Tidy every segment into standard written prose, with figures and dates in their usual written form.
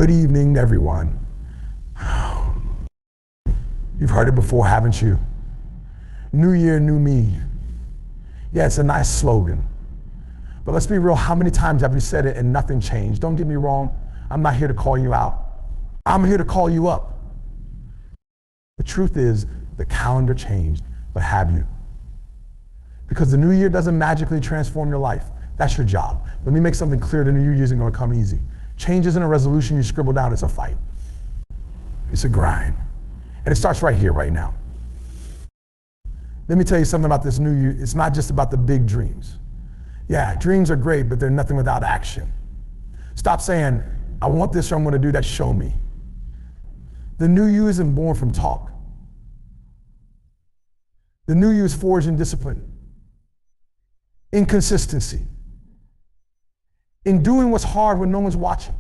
Good evening, everyone. You've heard it before, haven't you? New year, new me. Yeah, it's a nice slogan. But let's be real, how many times have you said it and nothing changed? Don't get me wrong, I'm not here to call you out. I'm here to call you up. The truth is, the calendar changed, but have you? Because the new year doesn't magically transform your life. That's your job. Let me make something clear, the new year isn't going to come easy. Change isn't a resolution you scribble down, it's a fight. It's a grind. And it starts right here, right now. Let me tell you something about this new year. It's not just about the big dreams. Yeah, dreams are great, but they're nothing without action. Stop saying, I want this or I'm going to do that, show me. The new you isn't born from talk. The new you is forged in discipline, in consistency, in doing what's hard when no one's watching.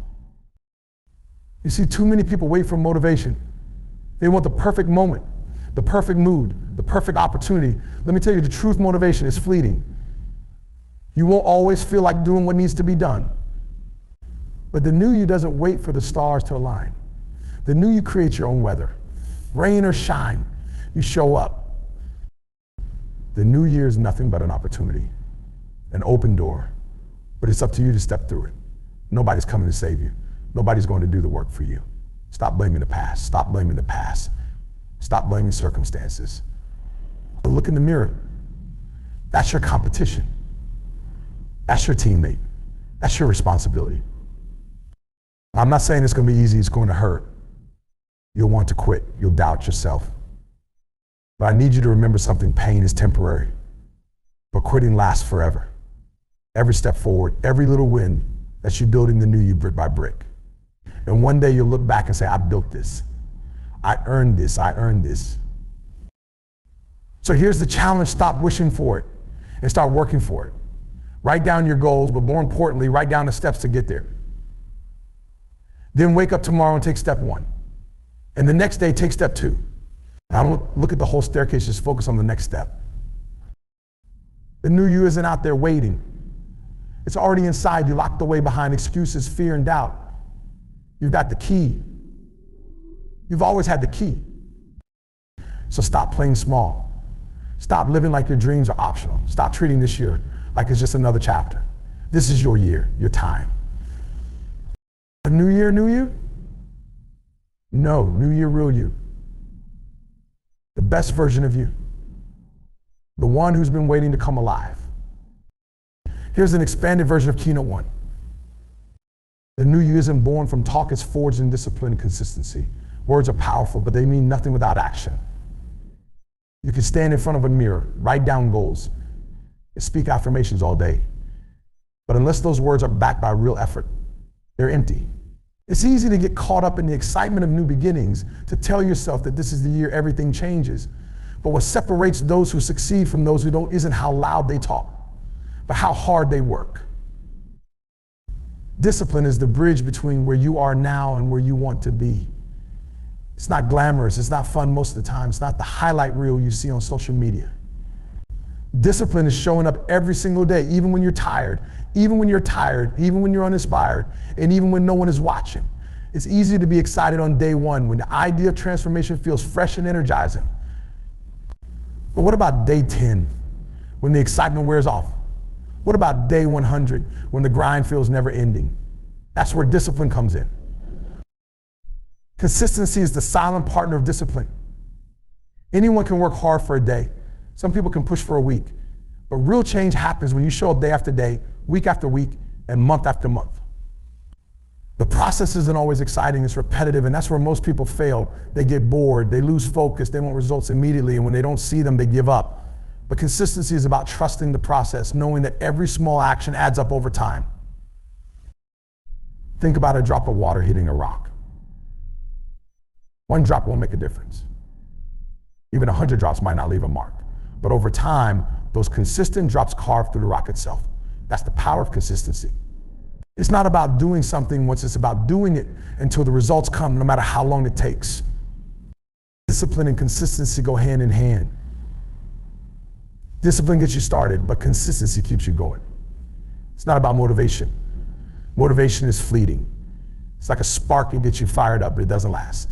You see, too many people wait for motivation. They want the perfect moment, the perfect mood, the perfect opportunity. Let me tell you, the truth, motivation is fleeting. You won't always feel like doing what needs to be done. But the new you doesn't wait for the stars to align. The new you creates your own weather. Rain or shine, you show up. The new year is nothing but an opportunity, an open door. But it's up to you to step through it. Nobody's coming to save you. Nobody's going to do the work for you. Stop blaming the past. Stop blaming the past. Stop blaming circumstances. Look in the mirror. That's your competition. That's your teammate. That's your responsibility. I'm not saying it's going to be easy. It's going to hurt. You'll want to quit. You'll doubt yourself. But I need you to remember something. Pain is temporary, but quitting lasts forever. Every step forward, every little win, that's you building the new you brick by brick. And one day you'll look back and say, I built this. I earned this. I earned this. So here's the challenge. Stop wishing for it and start working for it. Write down your goals, but more importantly, write down the steps to get there. Then wake up tomorrow and take step 1. And the next day, take step 2. I don't look at the whole staircase, just focus on the next step. The new you isn't out there waiting. It's already inside you, locked away behind excuses, fear, and doubt. You've got the key. You've always had the key. So stop playing small. Stop living like your dreams are optional. Stop treating this year like it's just another chapter. This is your year, your time. A new year, new you? No, new year, real you. The best version of you. The one who's been waiting to come alive. Here's an expanded version of Keynote 1. The new you isn't born from talk, it's forged in discipline and consistency. Words are powerful, but they mean nothing without action. You can stand in front of a mirror, write down goals, and speak affirmations all day. But unless those words are backed by real effort, they're empty. It's easy to get caught up in the excitement of new beginnings, to tell yourself that this is the year everything changes. But what separates those who succeed from those who don't isn't how loud they talk, but how hard they work. Discipline is the bridge between where you are now and where you want to be. It's not glamorous, it's not fun most of the time, it's not the highlight reel you see on social media. Discipline is showing up every single day, even when you're tired, even when you're uninspired, and even when no one is watching. It's easy to be excited on day 1 when the idea of transformation feels fresh and energizing. But what about day 10, when the excitement wears off? What about day 100, when the grind feels never ending? That's where discipline comes in. Consistency is the silent partner of discipline. Anyone can work hard for a day. Some people can push for a week. But real change happens when you show up day after day, week after week, and month after month. The process isn't always exciting, it's repetitive, and that's where most people fail. They get bored, they lose focus, they want results immediately, and when they don't see them, they give up. But consistency is about trusting the process, knowing that every small action adds up over time. Think about a drop of water hitting a rock. One drop won't make a difference. Even 100 drops might not leave a mark. But over time, those consistent drops carve through the rock itself. That's the power of consistency. It's not about doing something once, it's about doing it until the results come, no matter how long it takes. Discipline and consistency go hand in hand. Discipline gets you started, but consistency keeps you going. It's not about motivation. Motivation is fleeting. It's like a spark that gets you fired up, but it doesn't last.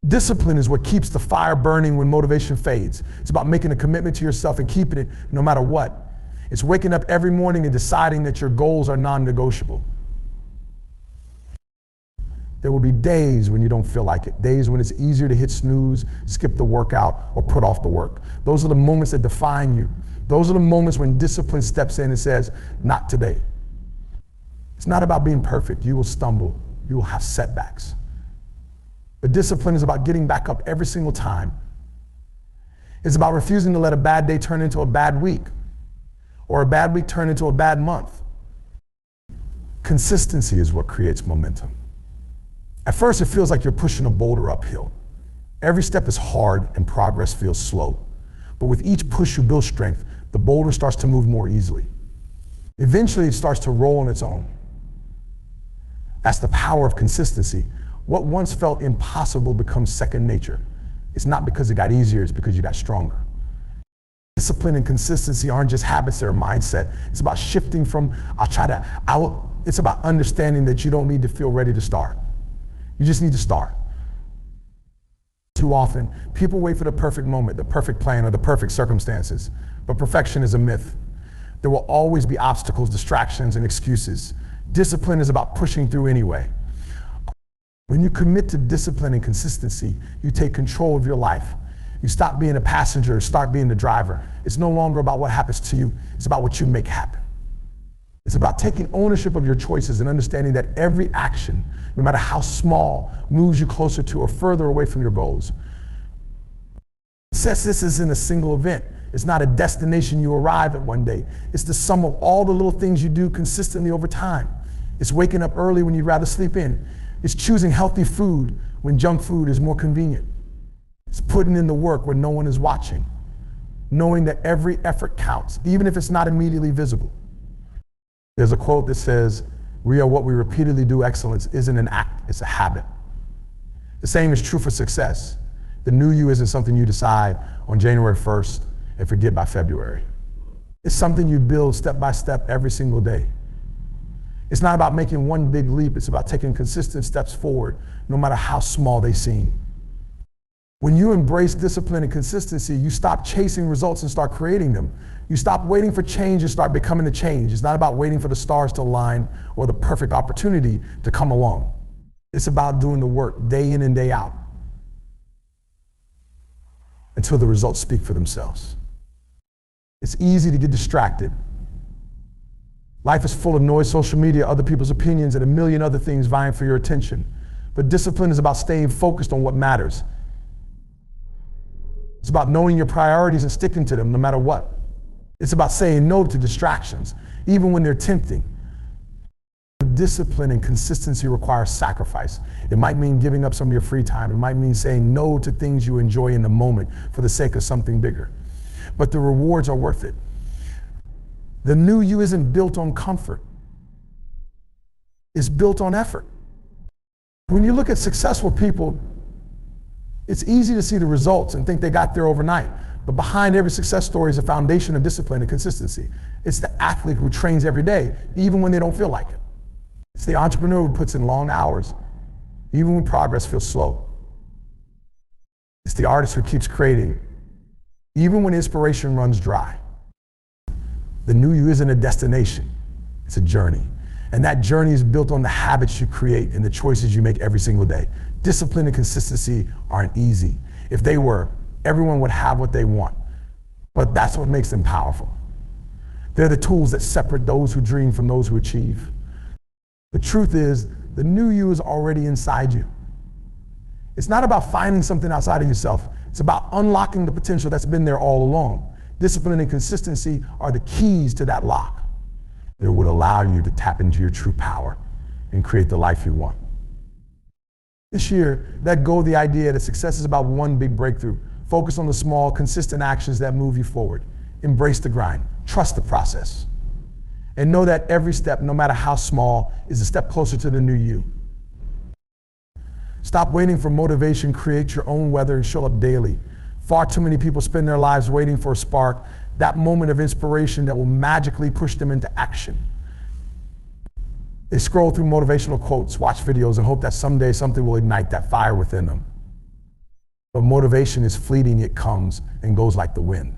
Discipline is what keeps the fire burning when motivation fades. It's about making a commitment to yourself and keeping it no matter what. It's waking up every morning and deciding that your goals are non-negotiable. There will be days when you don't feel like it, days when it's easier to hit snooze, skip the workout, or put off the work. Those are the moments that define you. Those are the moments when discipline steps in and says, not today. It's not about being perfect. You will stumble. You will have setbacks. But discipline is about getting back up every single time. It's about refusing to let a bad day turn into a bad week, or a bad week turn into a bad month. Consistency is what creates momentum. At first, it feels like you're pushing a boulder uphill. Every step is hard and progress feels slow. But with each push, you build strength. The boulder starts to move more easily. Eventually, it starts to roll on its own. That's the power of consistency. What once felt impossible becomes second nature. It's not because it got easier, it's because you got stronger. Discipline and consistency aren't just habits, they're a mindset. It's about shifting from, it's about understanding that you don't need to feel ready to start. You just need to start. Too often, people wait for the perfect moment, the perfect plan, or the perfect circumstances. But perfection is a myth. There will always be obstacles, distractions, and excuses. Discipline is about pushing through anyway. When you commit to discipline and consistency, you take control of your life. You stop being a passenger, start being the driver. It's no longer about what happens to you, it's about what you make happen. It's about taking ownership of your choices and understanding that every action, no matter how small, moves you closer to or further away from your goals. Success isn't a single event. It's not a destination you arrive at one day. It's the sum of all the little things you do consistently over time. It's waking up early when you'd rather sleep in. It's choosing healthy food when junk food is more convenient. It's putting in the work when no one is watching. Knowing that every effort counts, even if it's not immediately visible. There's a quote that says, "We are what we repeatedly do. Excellence isn't an act, it's a habit." The same is true for success. The new you isn't something you decide on January 1st and forget by February. It's something you build step by step every single day. It's not about making one big leap, it's about taking consistent steps forward, no matter how small they seem. When you embrace discipline and consistency, you stop chasing results and start creating them. You stop waiting for change and start becoming the change. It's not about waiting for the stars to align or the perfect opportunity to come along. It's about doing the work day in and day out until the results speak for themselves. It's easy to get distracted. Life is full of noise, social media, other people's opinions, and a million other things vying for your attention. But discipline is about staying focused on what matters. It's about knowing your priorities and sticking to them no matter what. It's about saying no to distractions, even when they're tempting. Discipline and consistency require sacrifice. It might mean giving up some of your free time. It might mean saying no to things you enjoy in the moment for the sake of something bigger. But the rewards are worth it. The new you isn't built on comfort. It's built on effort. When you look at successful people, it's easy to see the results and think they got there overnight. But behind every success story is a foundation of discipline and consistency. It's the athlete who trains every day, even when they don't feel like it. It's the entrepreneur who puts in long hours, even when progress feels slow. It's the artist who keeps creating, even when inspiration runs dry. The new you isn't a destination, it's a journey. And that journey is built on the habits you create and the choices you make every single day. Discipline and consistency aren't easy. If they were, everyone would have what they want. But that's what makes them powerful. They're the tools that separate those who dream from those who achieve. The truth is, the new you is already inside you. It's not about finding something outside of yourself. It's about unlocking the potential that's been there all along. Discipline and consistency are the keys to that lock that would allow you to tap into your true power and create the life you want. This year, let go of the idea that success is about one big breakthrough. Focus on the small, consistent actions that move you forward. Embrace the grind. Trust the process. And know that every step, no matter how small, is a step closer to the new you. Stop waiting for motivation. Create your own weather and show up daily. Far too many people spend their lives waiting for a spark, that moment of inspiration that will magically push them into action. They scroll through motivational quotes, watch videos, and hope that someday something will ignite that fire within them. But motivation is fleeting. It comes and goes like the wind.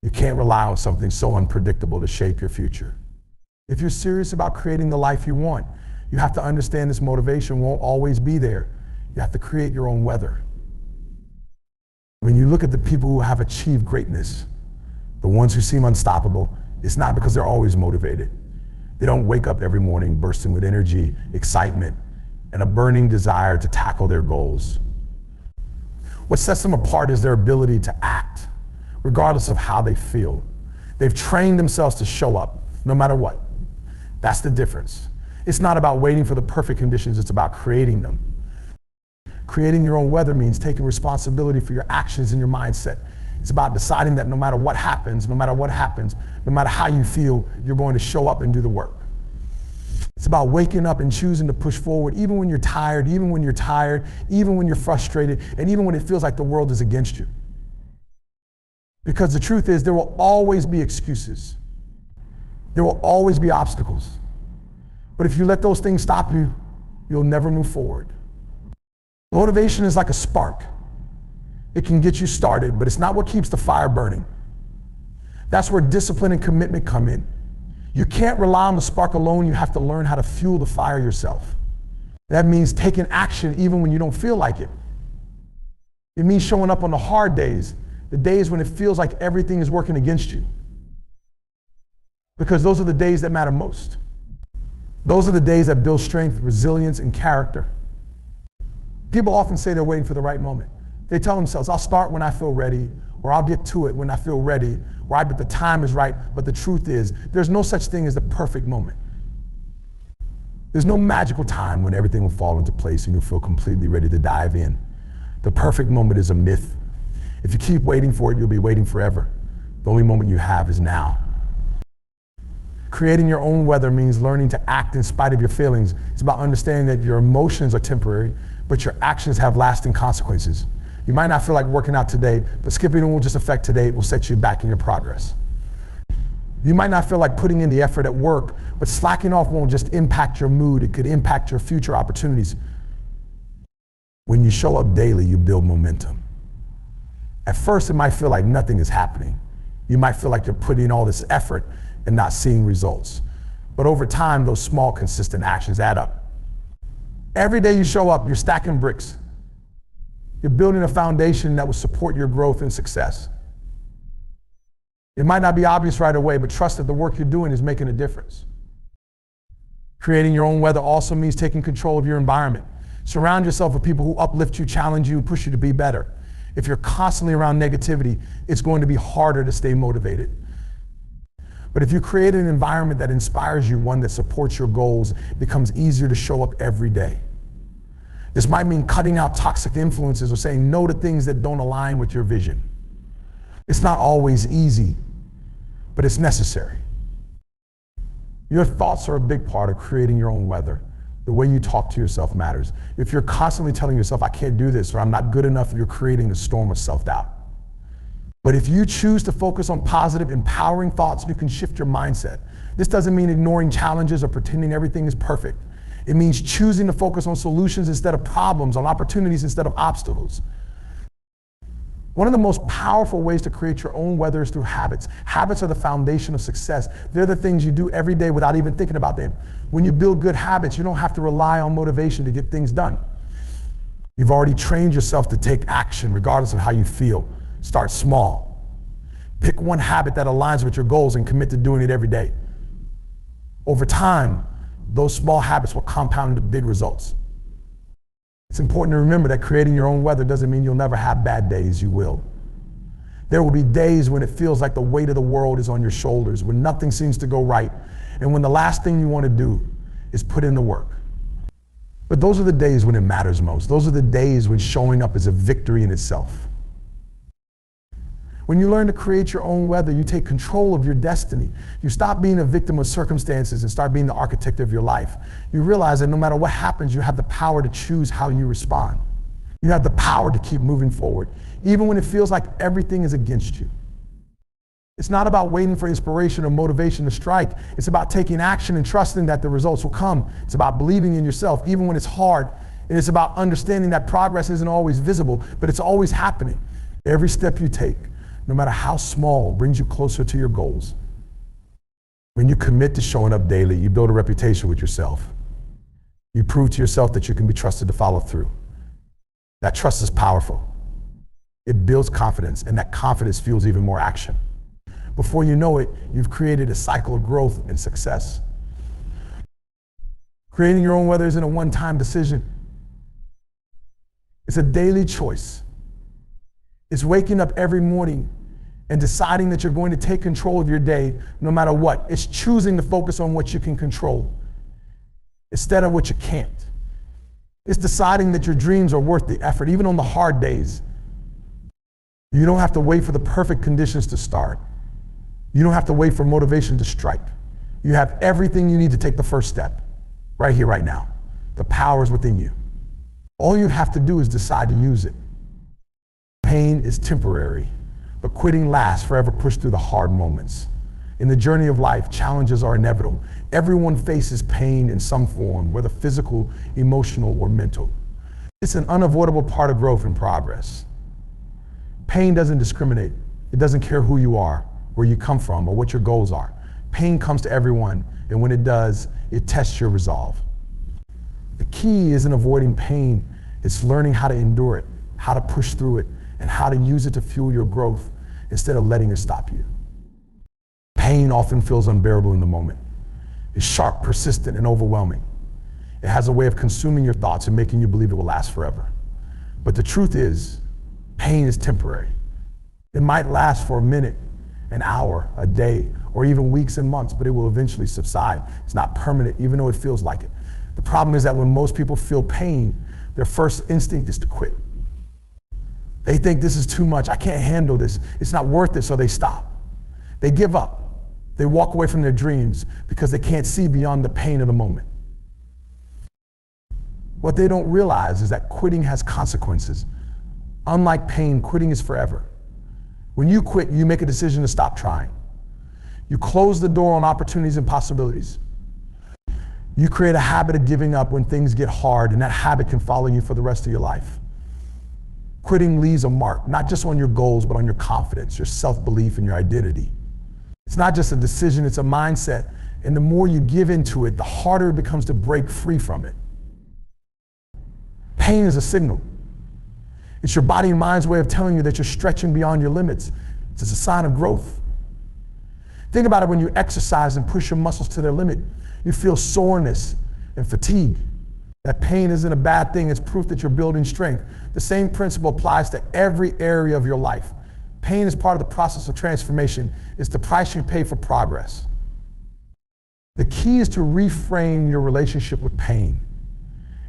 You can't rely on something so unpredictable to shape your future. If you're serious about creating the life you want, you have to understand this motivation won't always be there. You have to create your own weather. When you look at the people who have achieved greatness, the ones who seem unstoppable, it's not because they're always motivated. They don't wake up every morning bursting with energy, excitement, and a burning desire to tackle their goals. What sets them apart is their ability to act, regardless of how they feel. They've trained themselves to show up, no matter what. That's the difference. It's not about waiting for the perfect conditions, it's about creating them. Creating your own weather means taking responsibility for your actions and your mindset. It's about deciding that no matter what happens, no matter how you feel, you're going to show up and do the work. It's about waking up and choosing to push forward, even when you're tired, even when you're frustrated, and even when it feels like the world is against you. Because the truth is, there will always be excuses. There will always be obstacles. But if you let those things stop you, you'll never move forward. Motivation is like a spark. It can get you started, but it's not what keeps the fire burning. That's where discipline and commitment come in. You can't rely on the spark alone. You have to learn how to fuel the fire yourself. That means taking action even when you don't feel like it. It means showing up on the hard days, the days when it feels like everything is working against you. Because those are the days that matter most. Those are the days that build strength, resilience, and character. People often say they're waiting for the right moment. They tell themselves, I'll start when I feel ready, or I'll get to it when I feel ready, right? But the time is right. But the truth is, there's no such thing as the perfect moment. There's no magical time when everything will fall into place and you'll feel completely ready to dive in. The perfect moment is a myth. If you keep waiting for it, you'll be waiting forever. The only moment you have is now. Creating your own weather means learning to act in spite of your feelings. It's about understanding that your emotions are temporary, but your actions have lasting consequences. You might not feel like working out today, but skipping won't just affect today, it will set you back in your progress. You might not feel like putting in the effort at work, but slacking off won't just impact your mood, it could impact your future opportunities. When you show up daily, you build momentum. At first, it might feel like nothing is happening. You might feel like you're putting in all this effort and not seeing results. But over time, those small, consistent actions add up. Every day you show up, you're stacking bricks. You're building a foundation that will support your growth and success. It might not be obvious right away, but trust that the work you're doing is making a difference. Creating your own weather also means taking control of your environment. Surround yourself with people who uplift you, challenge you, and push you to be better. If you're constantly around negativity, it's going to be harder to stay motivated. But if you create an environment that inspires you, one that supports your goals, it becomes easier to show up every day. This might mean cutting out toxic influences or saying no to things that don't align with your vision. It's not always easy, but it's necessary. Your thoughts are a big part of creating your own weather. The way you talk to yourself matters. If you're constantly telling yourself, I can't do this, or I'm not good enough, you're creating a storm of self-doubt. But if you choose to focus on positive, empowering thoughts, you can shift your mindset. This doesn't mean ignoring challenges or pretending everything is perfect. It means choosing to focus on solutions instead of problems, on opportunities instead of obstacles. One of the most powerful ways to create your own weather is through habits. Habits are the foundation of success. They're the things you do every day without even thinking about them. When you build good habits, you don't have to rely on motivation to get things done. You've already trained yourself to take action regardless of how you feel. Start small. Pick one habit that aligns with your goals and commit to doing it every day. Over time, those small habits will compound into big results. It's important to remember that creating your own weather doesn't mean you'll never have bad days. You will. There will be days when it feels like the weight of the world is on your shoulders, when nothing seems to go right, and when the last thing you want to do is put in the work. But those are the days when it matters most. Those are the days when showing up is a victory in itself. When you learn to create your own weather, you take control of your destiny. You stop being a victim of circumstances and start being the architect of your life. You realize that no matter what happens, you have the power to choose how you respond. You have the power to keep moving forward, even when it feels like everything is against you. It's not about waiting for inspiration or motivation to strike. It's about taking action and trusting that the results will come. It's about believing in yourself, even when it's hard. And it's about understanding that progress isn't always visible, but it's always happening. Every step you take, no matter how small, brings you closer to your goals. When you commit to showing up daily, you build a reputation with yourself. You prove to yourself that you can be trusted to follow through. That trust is powerful. It builds confidence, and that confidence fuels even more action. Before you know it, you've created a cycle of growth and success. Creating your own weather isn't a one-time decision. It's a daily choice. It's waking up every morning and deciding that you're going to take control of your day no matter what. It's choosing to focus on what you can control instead of what you can't. It's deciding that your dreams are worth the effort, even on the hard days. You don't have to wait for the perfect conditions to start. You don't have to wait for motivation to strike. You have everything you need to take the first step, right here, right now. The power is within you. All you have to do is decide to use it. Pain is temporary, but quitting lasts. Forever push through the hard moments. In the journey of life, challenges are inevitable. Everyone faces pain in some form, whether physical, emotional, or mental. It's an unavoidable part of growth and progress. Pain doesn't discriminate. It doesn't care who you are, where you come from, or what your goals are. Pain comes to everyone, and when it does, it tests your resolve. The key isn't avoiding pain, it's learning how to endure it, how to push through it, and how to use it to fuel your growth instead of letting it stop you. Pain often feels unbearable in the moment. It's sharp, persistent, and overwhelming. It has a way of consuming your thoughts and making you believe it will last forever. But the truth is, pain is temporary. It might last for a minute, an hour, a day, or even weeks and months, but it will eventually subside. It's not permanent, even though it feels like it. The problem is that when most people feel pain, their first instinct is to quit. They think this is too much, I can't handle this, it's not worth it, so they stop. They give up. They walk away from their dreams because they can't see beyond the pain of the moment. What they don't realize is that quitting has consequences. Unlike pain, quitting is forever. When you quit, you make a decision to stop trying. You close the door on opportunities and possibilities. You create a habit of giving up when things get hard, and that habit can follow you for the rest of your life. Quitting leaves a mark, not just on your goals, but on your confidence, your self-belief, and your identity. It's not just a decision, it's a mindset. And the more you give into it, the harder it becomes to break free from it. Pain is a signal. It's your body and mind's way of telling you that you're stretching beyond your limits. It's a sign of growth. Think about it when you exercise and push your muscles to their limit. You feel soreness and fatigue. That pain isn't a bad thing, it's proof that you're building strength. The same principle applies to every area of your life. Pain is part of the process of transformation. It's the price you pay for progress. The key is to reframe your relationship with pain.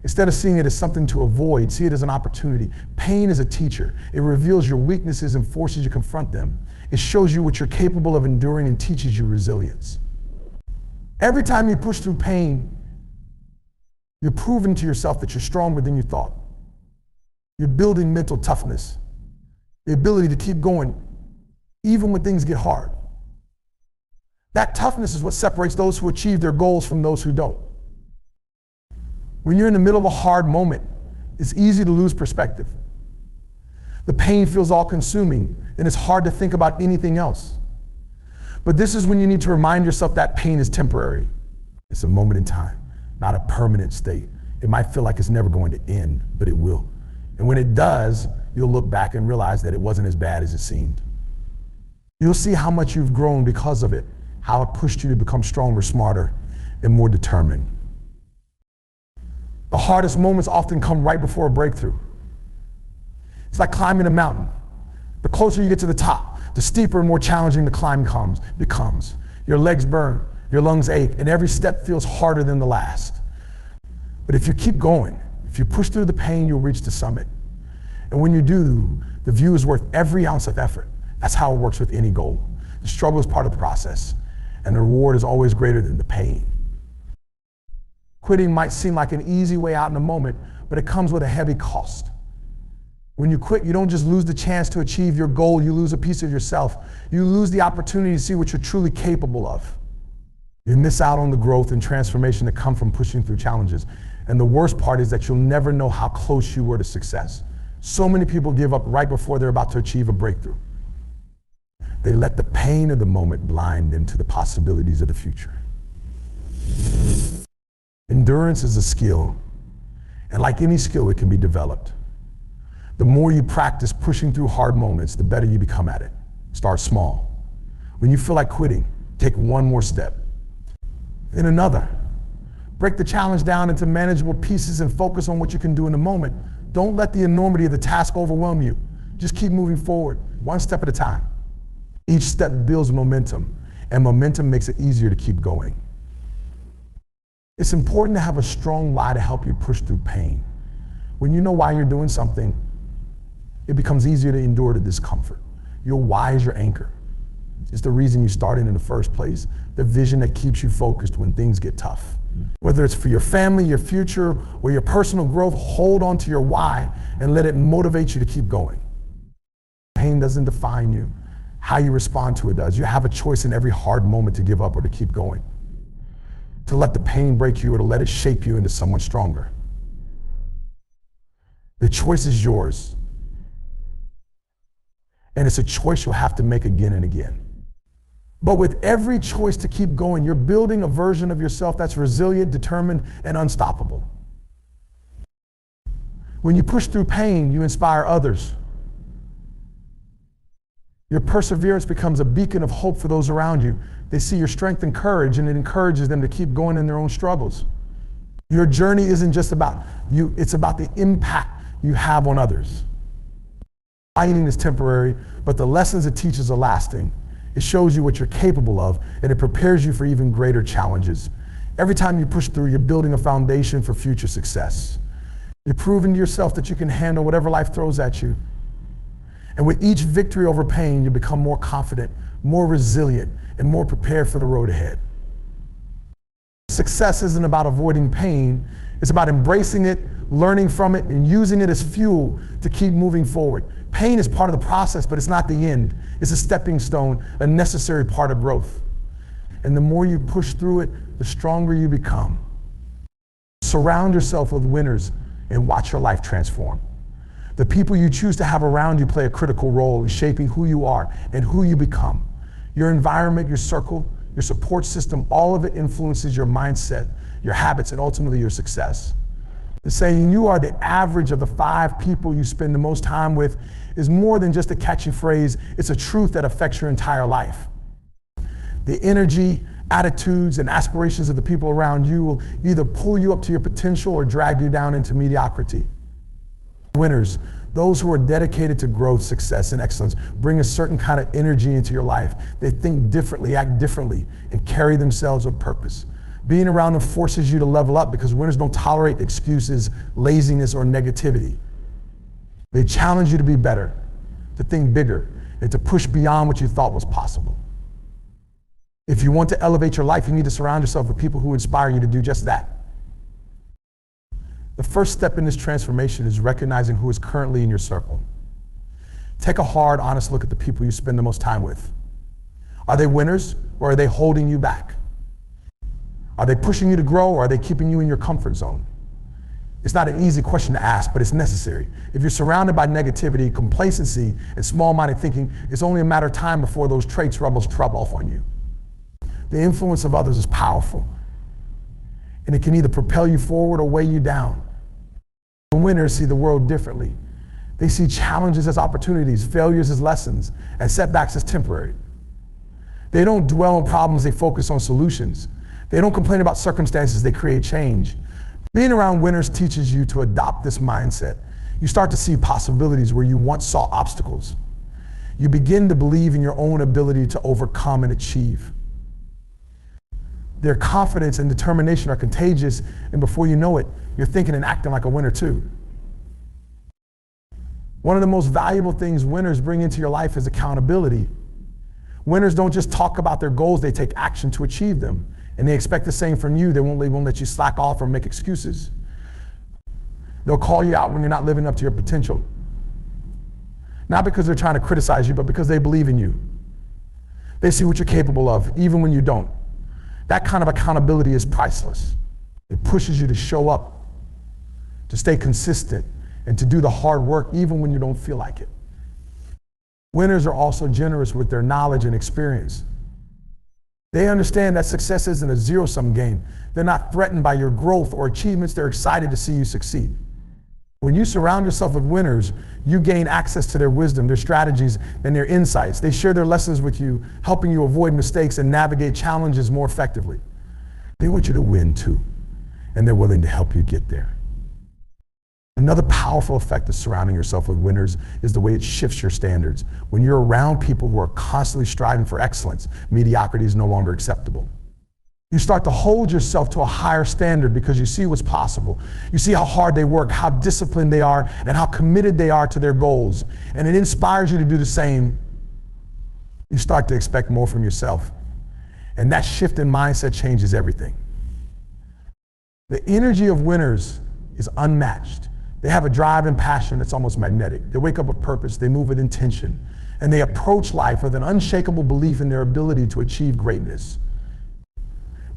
Instead of seeing it as something to avoid, see it as an opportunity. Pain is a teacher. It reveals your weaknesses and forces you to confront them. It shows you what you're capable of enduring and teaches you resilience. Every time you push through pain, you're proving to yourself that you're stronger than you thought. You're building mental toughness, the ability to keep going even when things get hard. That toughness is what separates those who achieve their goals from those who don't. When you're in the middle of a hard moment, it's easy to lose perspective. The pain feels all-consuming, and it's hard to think about anything else. But this is when you need to remind yourself that pain is temporary. It's a moment in time, not a permanent state. It might feel like it's never going to end, but it will. And when it does, you'll look back and realize that it wasn't as bad as it seemed. You'll see how much you've grown because of it, how it pushed you to become stronger, smarter, and more determined. The hardest moments often come right before a breakthrough. It's like climbing a mountain. The closer you get to the top, the steeper and more challenging the climb becomes. Your legs burn, your lungs ache, and every step feels harder than the last. But if you keep going, if you push through the pain, you'll reach the summit. And when you do, the view is worth every ounce of effort. That's how it works with any goal. The struggle is part of the process, and the reward is always greater than the pain. Quitting might seem like an easy way out in a moment, but it comes with a heavy cost. When you quit, you don't just lose the chance to achieve your goal, you lose a piece of yourself. You lose the opportunity to see what you're truly capable of. You miss out on the growth and transformation that come from pushing through challenges. And the worst part is that you'll never know how close you were to success. So many people give up right before they're about to achieve a breakthrough. They let the pain of the moment blind them to the possibilities of the future. Endurance is a skill, and like any skill, it can be developed. The more you practice pushing through hard moments, the better you become at it. Start small. When you feel like quitting, take one more step, then another. Break the challenge down into manageable pieces and focus on what you can do in the moment. Don't let the enormity of the task overwhelm you. Just keep moving forward, one step at a time. Each step builds momentum, and momentum makes it easier to keep going. It's important to have a strong why to help you push through pain. When you know why you're doing something, it becomes easier to endure the discomfort. Your why is your anchor. It's the reason you started in the first place, the vision that keeps you focused when things get tough. Whether it's for your family, your future, or your personal growth, hold on to your why and let it motivate you to keep going. Pain doesn't define you. How you respond to it does. You have a choice in every hard moment to give up or to keep going. To let the pain break you or to let it shape you into someone stronger. The choice is yours. And it's a choice you'll have to make again and again. But with every choice to keep going, you're building a version of yourself that's resilient, determined, and unstoppable. When you push through pain, you inspire others. Your perseverance becomes a beacon of hope for those around you. They see your strength and courage, and it encourages them to keep going in their own struggles. Your journey isn't just about you, it's about the impact you have on others. Fighting is temporary, but the lessons it teaches are lasting. It shows you what you're capable of, and it prepares you for even greater challenges. Every time you push through, you're building a foundation for future success. You're proving to yourself that you can handle whatever life throws at you. And with each victory over pain, you become more confident, more resilient, and more prepared for the road ahead. Success isn't about avoiding pain. It's about embracing it, learning from it, and using it as fuel to keep moving forward. Pain is part of the process, but it's not the end. It's a stepping stone, a necessary part of growth. And the more you push through it, the stronger you become. Surround yourself with winners and watch your life transform. The people you choose to have around you play a critical role in shaping who you are and who you become. Your environment, your circle, your support system, all of it influences your mindset, your habits, and ultimately your success. The saying, you are the average of the 5 people you spend the most time with, is more than just a catchy phrase. It's a truth that affects your entire life. The energy, attitudes, and aspirations of the people around you will either pull you up to your potential or drag you down into mediocrity. Winners, those who are dedicated to growth, success, and excellence, bring a certain kind of energy into your life. They think differently, act differently, and carry themselves with purpose. Being around them forces you to level up because winners don't tolerate excuses, laziness, or negativity. They challenge you to be better, to think bigger, and to push beyond what you thought was possible. If you want to elevate your life, you need to surround yourself with people who inspire you to do just that. The first step in this transformation is recognizing who is currently in your circle. Take a hard, honest look at the people you spend the most time with. Are they winners, or are they holding you back? Are they pushing you to grow, or are they keeping you in your comfort zone? It's not an easy question to ask, but it's necessary. If you're surrounded by negativity, complacency, and small-minded thinking, it's only a matter of time before those traits rub off on you. The influence of others is powerful, and it can either propel you forward or weigh you down. The winners see the world differently. They see challenges as opportunities, failures as lessons, and setbacks as temporary. They don't dwell on problems, they focus on solutions. They don't complain about circumstances, they create change. Being around winners teaches you to adopt this mindset. You start to see possibilities where you once saw obstacles. You begin to believe in your own ability to overcome and achieve. Their confidence and determination are contagious, and before you know it, you're thinking and acting like a winner too. One of the most valuable things winners bring into your life is accountability. Winners don't just talk about their goals, they take action to achieve them. And they expect the same from you. They won't let you slack off or make excuses. They'll call you out when you're not living up to your potential. Not because they're trying to criticize you, but because they believe in you. They see what you're capable of, even when you don't. That kind of accountability is priceless. It pushes you to show up, to stay consistent, and to do the hard work even when you don't feel like it. Winners are also generous with their knowledge and experience. They understand that success isn't a zero-sum game. They're not threatened by your growth or achievements. They're excited to see you succeed. When you surround yourself with winners, you gain access to their wisdom, their strategies, and their insights. They share their lessons with you, helping you avoid mistakes and navigate challenges more effectively. They want you to win too, and they're willing to help you get there. Another powerful effect of surrounding yourself with winners is the way it shifts your standards. When you're around people who are constantly striving for excellence, mediocrity is no longer acceptable. You start to hold yourself to a higher standard because you see what's possible. You see how hard they work, how disciplined they are, and how committed they are to their goals. And it inspires you to do the same. You start to expect more from yourself. And that shift in mindset changes everything. The energy of winners is unmatched. They have a drive and passion that's almost magnetic. They wake up with purpose, they move with intention, and they approach life with an unshakable belief in their ability to achieve greatness.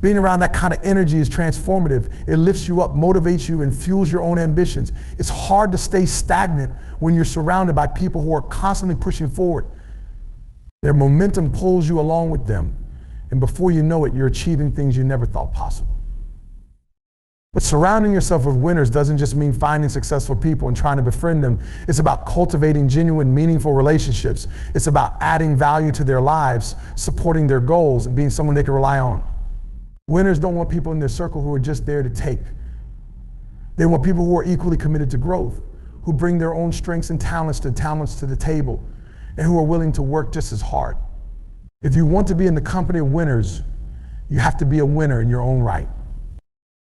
Being around that kind of energy is transformative. It lifts you up, motivates you, and fuels your own ambitions. It's hard to stay stagnant when you're surrounded by people who are constantly pushing forward. Their momentum pulls you along with them, and before you know it, you're achieving things you never thought possible. But surrounding yourself with winners doesn't just mean finding successful people and trying to befriend them. It's about cultivating genuine, meaningful relationships. It's about adding value to their lives, supporting their goals, and being someone they can rely on. Winners don't want people in their circle who are just there to take. They want people who are equally committed to growth, who bring their own strengths and talents to the table, and who are willing to work just as hard. If you want to be in the company of winners, you have to be a winner in your own right.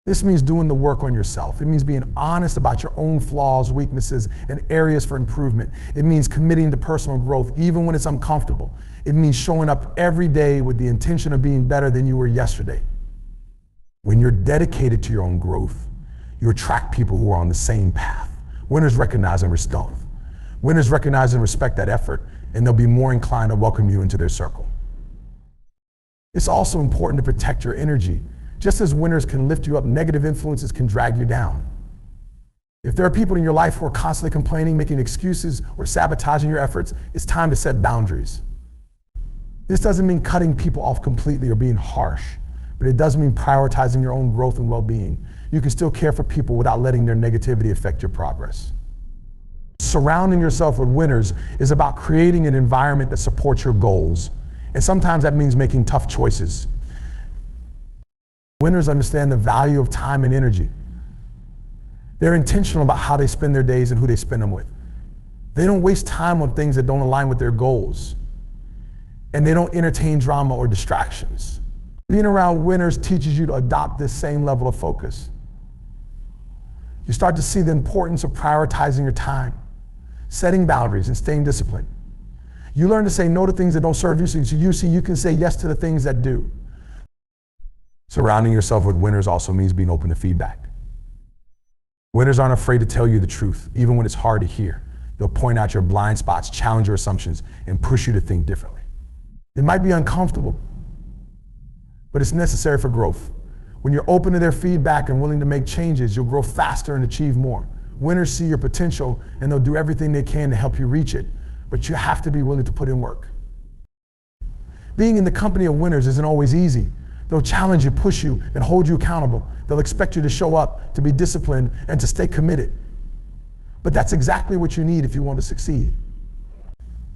This means doing the work on yourself. It means being honest about your own flaws, weaknesses, and areas for improvement. It means committing to personal growth, even when it's uncomfortable. It means showing up every day with the intention of being better than you were yesterday. When you're dedicated to your own growth, you attract people who are on the same path. Winners recognize and respect. Winners recognize and respect that effort, and they'll be more inclined to welcome you into their circle. It's also important to protect your energy. Just as winners can lift you up, negative influences can drag you down. If there are people in your life who are constantly complaining, making excuses, or sabotaging your efforts, it's time to set boundaries. This doesn't mean cutting people off completely or being harsh, but it does mean prioritizing your own growth and well-being. You can still care for people without letting their negativity affect your progress. Surrounding yourself with winners is about creating an environment that supports your goals. And sometimes that means making tough choices. Winners understand the value of time and energy. They're intentional about how they spend their days and who they spend them with. They don't waste time on things that don't align with their goals. And they don't entertain drama or distractions. Being around winners teaches you to adopt this same level of focus. You start to see the importance of prioritizing your time, setting boundaries, and staying disciplined. You learn to say no to things that don't serve you, so you can say yes to the things that do. Surrounding yourself with winners also means being open to feedback. Winners aren't afraid to tell you the truth, even when it's hard to hear. They'll point out your blind spots, challenge your assumptions, and push you to think differently. It might be uncomfortable, but it's necessary for growth. When you're open to their feedback and willing to make changes, you'll grow faster and achieve more. Winners see your potential, and they'll do everything they can to help you reach it, but you have to be willing to put in work. Being in the company of winners isn't always easy. They'll challenge you, push you, and hold you accountable. They'll expect you to show up, to be disciplined, and to stay committed. But that's exactly what you need if you want to succeed.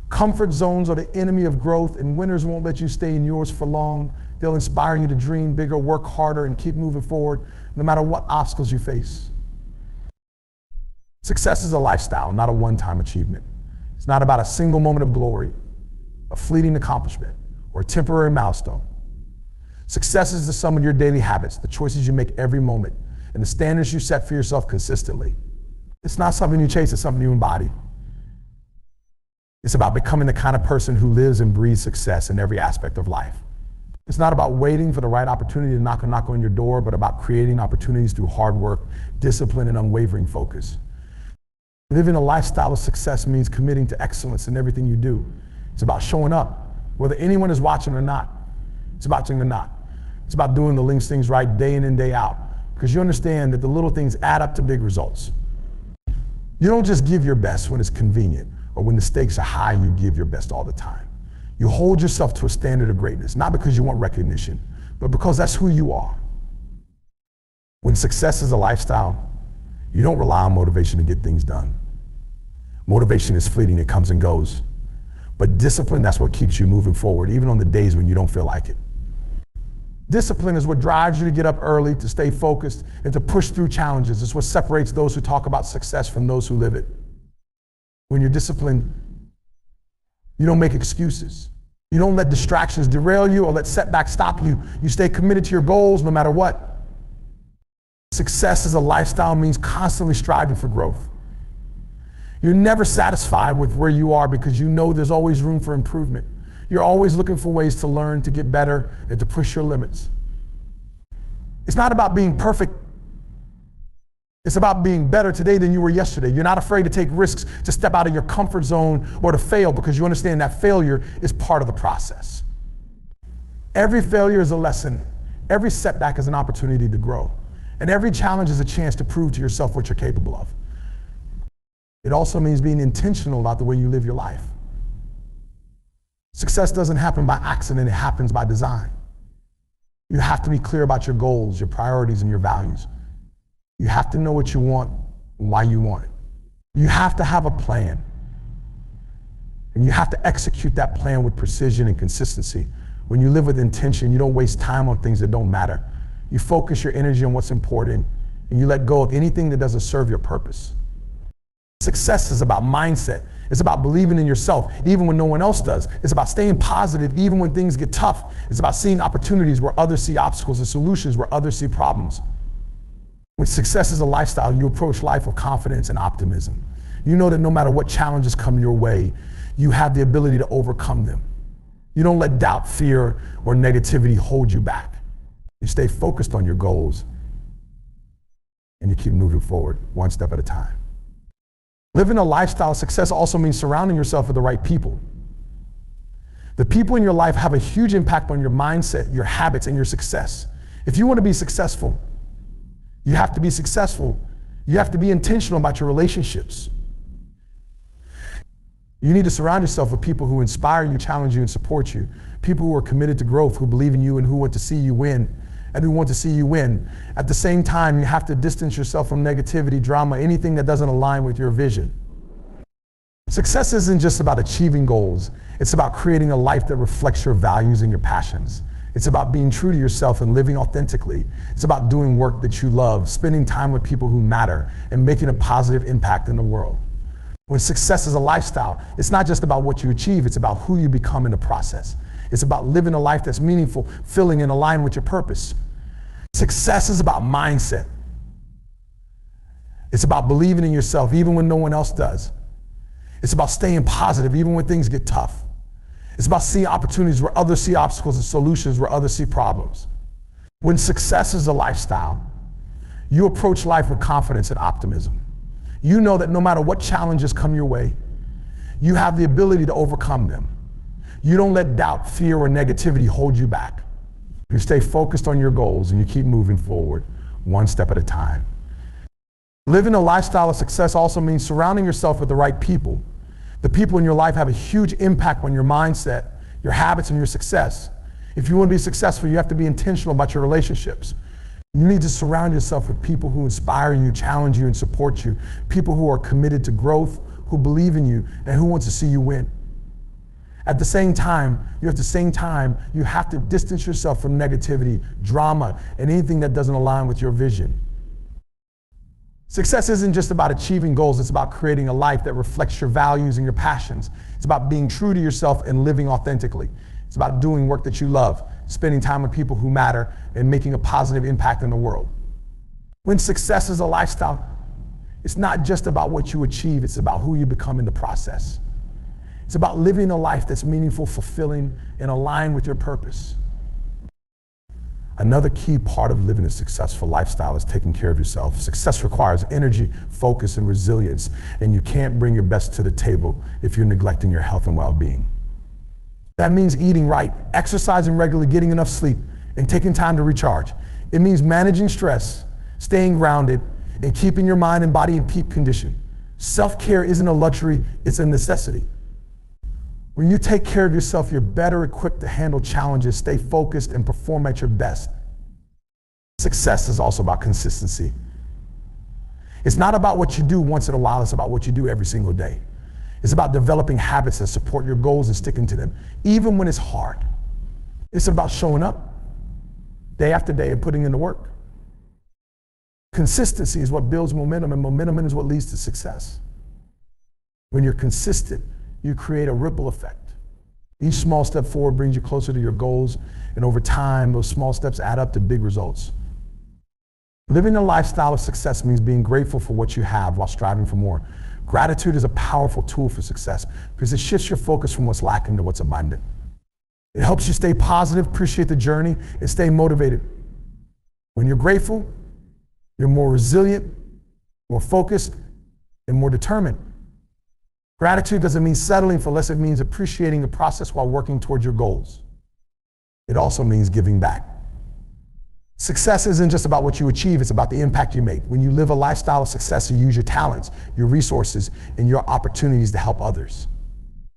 Comfort zones are the enemy of growth, and winners won't let you stay in yours for long. They'll inspire you to dream bigger, work harder, and keep moving forward, no matter what obstacles you face. Success is a lifestyle, not a one-time achievement. It's not about a single moment of glory, a fleeting accomplishment, or a temporary milestone. Success is the sum of your daily habits, the choices you make every moment, and the standards you set for yourself consistently. It's not something you chase, it's something you embody. It's about becoming the kind of person who lives and breathes success in every aspect of life. It's not about waiting for the right opportunity to knock on your door, but about creating opportunities through hard work, discipline, and unwavering focus. Living a lifestyle of success means committing to excellence in everything you do. It's about showing up, whether anyone is watching or not. It's about doing or not. It's about doing the little things right day in and day out, because you understand that the little things add up to big results. You don't just give your best when it's convenient or when the stakes are high. You give your best all the time. You hold yourself to a standard of greatness, not because you want recognition, but because that's who you are. When success is a lifestyle, you don't rely on motivation to get things done. Motivation is fleeting, it comes and goes. But discipline, that's what keeps you moving forward, even on the days when you don't feel like it. Discipline is what drives you to get up early, to stay focused, and to push through challenges. It's what separates those who talk about success from those who live it. When you're disciplined, you don't make excuses. You don't let distractions derail you or let setbacks stop you. You stay committed to your goals no matter what. Success as a lifestyle means constantly striving for growth. You're never satisfied with where you are because you know there's always room for improvement. You're always looking for ways to learn, to get better, and to push your limits. It's not about being perfect. It's about being better today than you were yesterday. You're not afraid to take risks, to step out of your comfort zone, or to fail, because you understand that failure is part of the process. Every failure is a lesson. Every setback is an opportunity to grow. And every challenge is a chance to prove to yourself what you're capable of. It also means being intentional about the way you live your life. Success doesn't happen by accident, it happens by design. You have to be clear about your goals, your priorities, and your values. You have to know what you want and why you want it. You have to have a plan. And you have to execute that plan with precision and consistency. When you live with intention, you don't waste time on things that don't matter. You focus your energy on what's important, and you let go of anything that doesn't serve your purpose. Success is about mindset. It's about believing in yourself, even when no one else does. It's about staying positive, even when things get tough. It's about seeing opportunities where others see obstacles and solutions where others see problems. When success is a lifestyle, you approach life with confidence and optimism. You know that no matter what challenges come your way, you have the ability to overcome them. You don't let doubt, fear, or negativity hold you back. You stay focused on your goals, and you keep moving forward one step at a time. Living a lifestyle of success also means surrounding yourself with the right people. The people in your life have a huge impact on your mindset, your habits, and your success. If you want to be successful, you have to be successful. You have to be intentional about your relationships. You need to surround yourself with people who inspire you, challenge you, and support you. People who are committed to growth, who believe in you, and who want to see you win. And who want to see you win. At the same time, you have to distance yourself from negativity, drama, anything that doesn't align with your vision. Success isn't just about achieving goals. It's about creating a life that reflects your values and your passions. It's about being true to yourself and living authentically. It's about doing work that you love, spending time with people who matter, and making a positive impact in the world. When success is a lifestyle, it's not just about what you achieve, it's about who you become in the process. It's about living a life that's meaningful, filling, and aligned with your purpose. Success is about mindset. It's about believing in yourself even when no one else does. It's about staying positive even when things get tough. It's about seeing opportunities where others see obstacles and solutions where others see problems. When success is a lifestyle, you approach life with confidence and optimism. You know that no matter what challenges come your way, you have the ability to overcome them. You don't let doubt, fear, or negativity hold you back. You stay focused on your goals and you keep moving forward one step at a time. Living a lifestyle of success also means surrounding yourself with the right people. The people in your life have a huge impact on your mindset, your habits, and your success. If you want to be successful, you have to be intentional about your relationships. You need to surround yourself with people who inspire you, challenge you, and support you. People who are committed to growth, who believe in you, and who want to see you win. At the same time, you have to distance yourself from negativity, drama, and anything that doesn't align with your vision. Success isn't just about achieving goals, it's about creating a life that reflects your values and your passions. It's about being true to yourself and living authentically. It's about doing work that you love, spending time with people who matter, and making a positive impact in the world. When success is a lifestyle, it's not just about what you achieve, it's about who you become in the process. It's about living a life that's meaningful, fulfilling, and aligned with your purpose. Another key part of living a successful lifestyle is taking care of yourself. Success requires energy, focus, and resilience, and you can't bring your best to the table if you're neglecting your health and well-being. That means eating right, exercising regularly, getting enough sleep, and taking time to recharge. It means managing stress, staying grounded, and keeping your mind and body in peak condition. Self-care isn't a luxury, it's a necessity. When you take care of yourself, you're better equipped to handle challenges, stay focused, and perform at your best. Success is also about consistency. It's not about what you do once in a while, it's about what you do every single day. It's about developing habits that support your goals and sticking to them, even when it's hard. It's about showing up day after day and putting in the work. Consistency is what builds momentum, and momentum is what leads to success. When you're consistent, you create a ripple effect. Each small step forward brings you closer to your goals, and over time, those small steps add up to big results. Living a lifestyle of success means being grateful for what you have while striving for more. Gratitude is a powerful tool for success because it shifts your focus from what's lacking to what's abundant. It helps you stay positive, appreciate the journey, and stay motivated. When you're grateful, you're more resilient, more focused, and more determined. Gratitude doesn't mean settling for less, it means appreciating the process while working towards your goals. It also means giving back. Success isn't just about what you achieve, it's about the impact you make. When you live a lifestyle of success, you use your talents, your resources, and your opportunities to help others.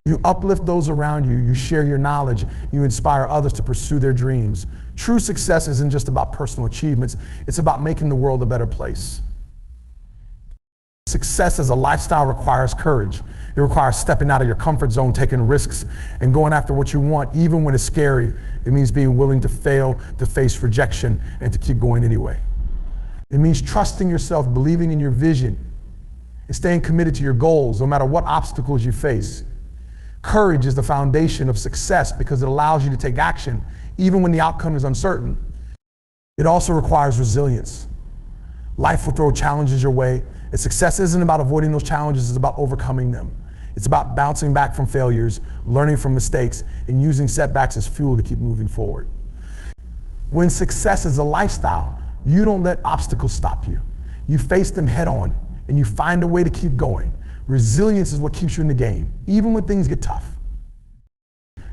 You uplift those around you, you share your knowledge, you inspire others to pursue their dreams. True success isn't just about personal achievements, it's about making the world a better place. Success as a lifestyle requires courage. It requires stepping out of your comfort zone, taking risks, and going after what you want, even when it's scary. It means being willing to fail, to face rejection, and to keep going anyway. It means trusting yourself, believing in your vision, and staying committed to your goals, no matter what obstacles you face. Courage is the foundation of success because it allows you to take action, even when the outcome is uncertain. It also requires resilience. Life will throw challenges your way, and success isn't about avoiding those challenges, it's about overcoming them. It's about bouncing back from failures, learning from mistakes, and using setbacks as fuel to keep moving forward. When success is a lifestyle, you don't let obstacles stop you. You face them head on, and you find a way to keep going. Resilience is what keeps you in the game, even when things get tough.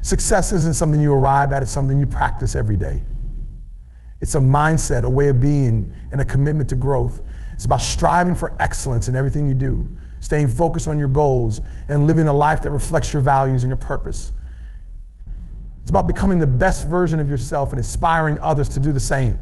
Success isn't something you arrive at, it's something you practice every day. It's a mindset, a way of being, and a commitment to growth. It's about striving for excellence in everything you do, staying focused on your goals, and living a life that reflects your values and your purpose. It's about becoming the best version of yourself and inspiring others to do the same.